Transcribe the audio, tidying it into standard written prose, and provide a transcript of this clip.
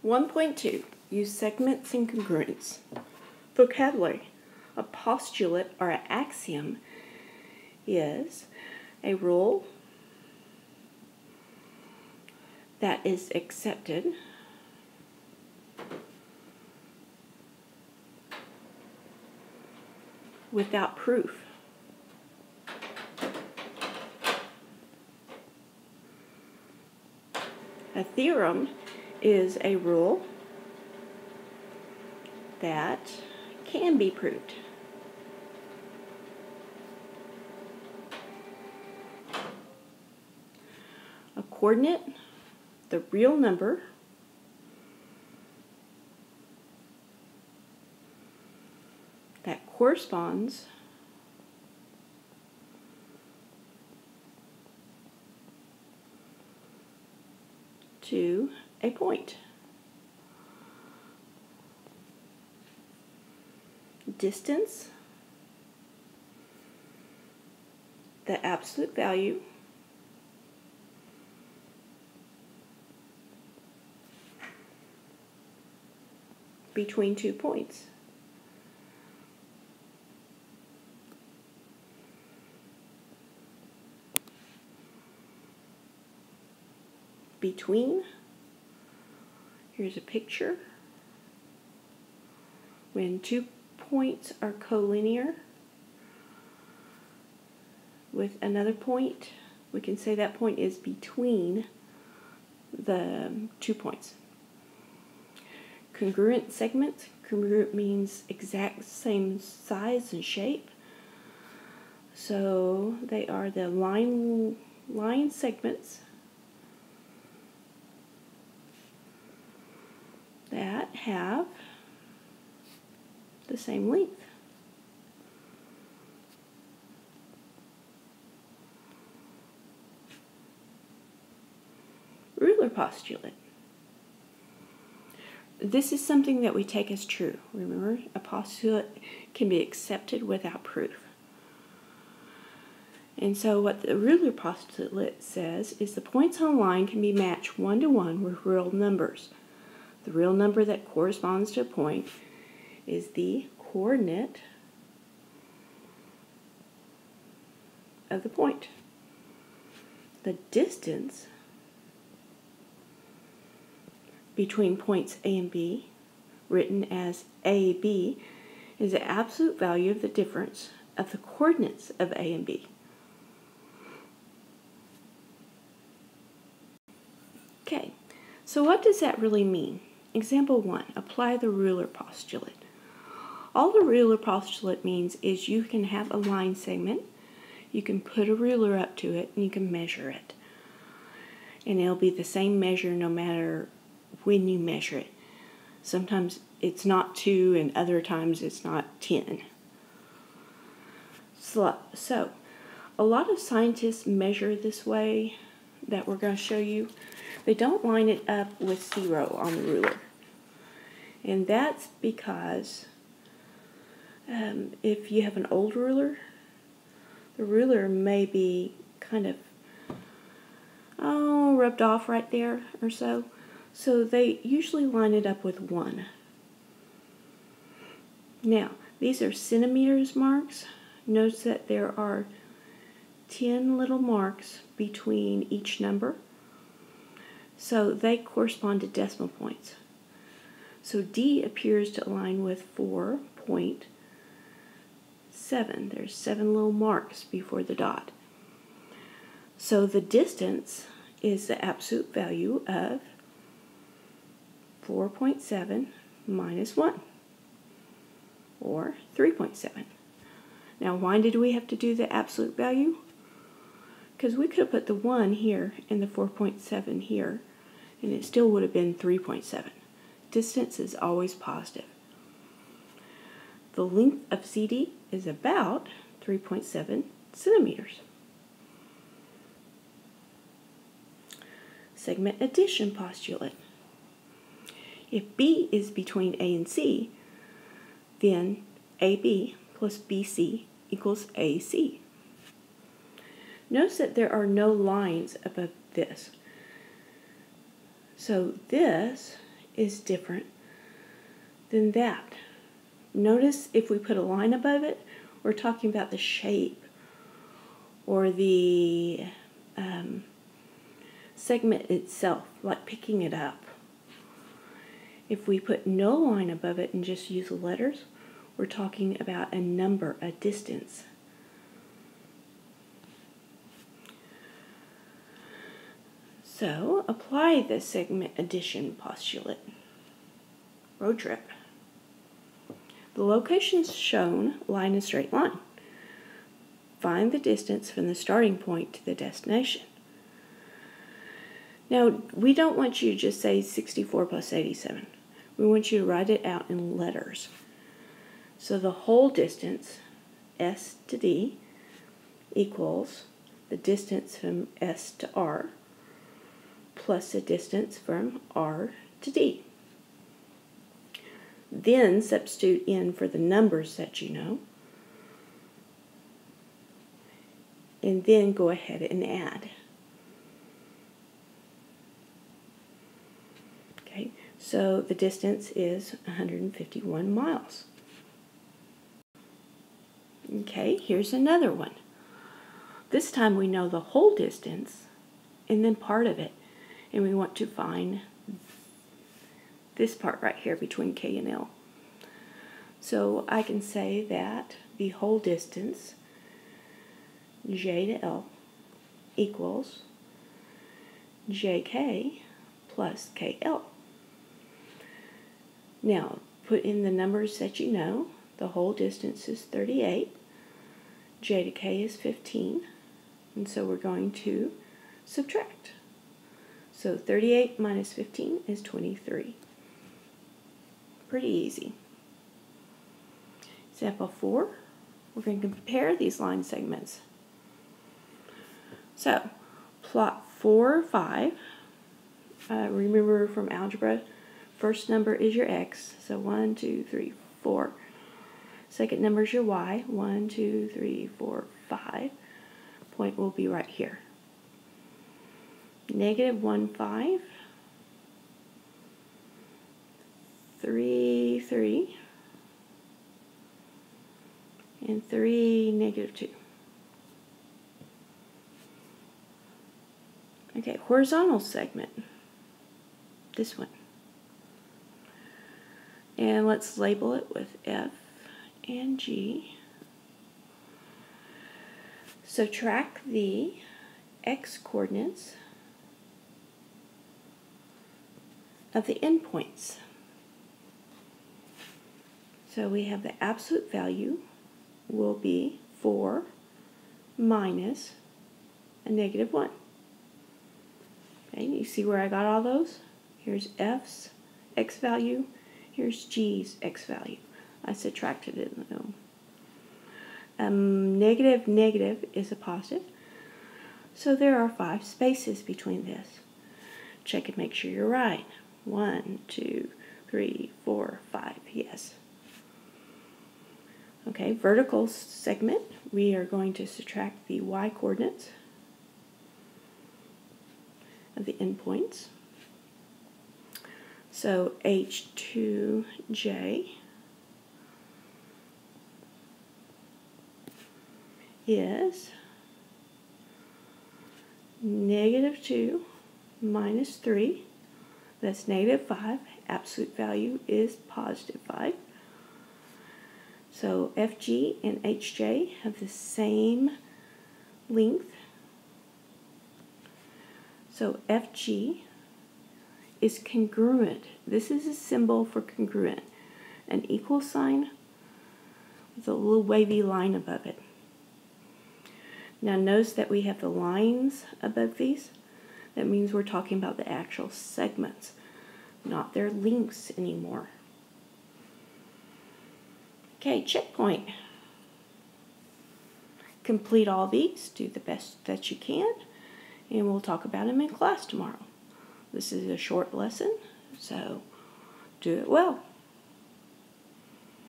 1.2. Use segments and congruence. Vocabulary. A postulate or an axiom is a rule that is accepted without proof. A theorem is a rule that can be proved. A coordinate, the real number that corresponds to a point. Distance, the absolute value between 2 points. Between, here's a picture. When 2 points are collinear with another point, we can say that point is between the 2 points. Congruent segments. Congruent means exact same size and shape. So they are the line segments that have the same length. Ruler postulate. This is something that we take as true. Remember, a postulate can be accepted without proof. And so what the ruler postulate says is the points on a line can be matched 1-to-1 with real numbers. The real number that corresponds to a point is the coordinate of the point. The distance between points A and B, written as AB, is the absolute value of the difference of the coordinates of A and B. Okay, so what does that really mean? Example 1, apply the ruler postulate. All the ruler postulate means is you can have a line segment, you can put a ruler up to it, and you can measure it. And it'll be the same measure no matter when you measure it. Sometimes it's not 2 and other times it's not 10. So a lot of scientists measure this way that we're going to show you. They don't line it up with 0 on the ruler. And that's because if you have an old ruler, the ruler may be kind of rubbed off right there or so. So they usually line it up with 1. Now, these are centimeters marks. Notice that there are 10 little marks between each number. So they correspond to decimal points. So D appears to align with 4.7. There's 7 little marks before the dot. So the distance is the absolute value of 4.7 minus 1, or 3.7. Now, why did we have to do the absolute value? Because we could have put the 1 here and the 4.7 here, and it still would have been 3.7. Distance is always positive. The length of CD is about 3.7 centimeters. Segment addition postulate. If B is between A and C, then AB plus BC equals AC. Notice that there are no lines above this. So this is different than that. Notice if we put a line above it, we're talking about the shape or the segment itself, like picking it up. If we put no line above it and just use the letters, we're talking about a number, a distance. So, apply the segment addition postulate. Road trip. The locations shown lie in a straight line. Find the distance from the starting point to the destination. Now, we don't want you to just say 64 plus 87. We want you to write it out in letters. So the whole distance, S to D, equals the distance from S to R plus the distance from R to D. Then substitute in for the numbers that you know, and then go ahead and add. Okay, so the distance is 151 miles. Okay, here's another one. This time we know the whole distance and then part of it, and we want to find this part right here between K and L. So I can say that the whole distance, J to L, equals JK plus KL. Now, put in the numbers that you know. The whole distance is 38. J to K is 15. And so we're going to subtract. So 38 minus 15 is 23. Pretty easy. Example 4, we're going to compare these line segments. So, plot 4, 5. Remember from algebra, first number is your x, so 1, 2, 3, 4. Second number is your y, 1, 2, 3, 4, 5. Point will be right here. Negative 1, 5. 3, 3. And 3, negative 2. Okay, horizontal segment. This one. And let's label it with F and G. Subtract the x coordinates of the endpoints. So we have the absolute value will be 4 minus a negative 1. Okay, you see where I got all those? Here's F's x value, here's G's x value. I subtracted it in them. Negative, negative is a positive. So there are 5 spaces between this. Check and make sure you're right. 1, 2, 3, 4, 5, yes. Okay, vertical segment, we are going to subtract the y coordinates of the endpoints. So H2J is negative 2 minus 3. That's negative 5. Absolute value is positive 5. So FG and HJ have the same length. So FG is congruent. This is a symbol for congruent. An equal sign with a little wavy line above it. Now notice that we have the lines above these. That means we're talking about the actual segments, not their lengths anymore. Okay, checkpoint. Complete all these, do the best that you can, and we'll talk about them in class tomorrow. This is a short lesson, so do it well.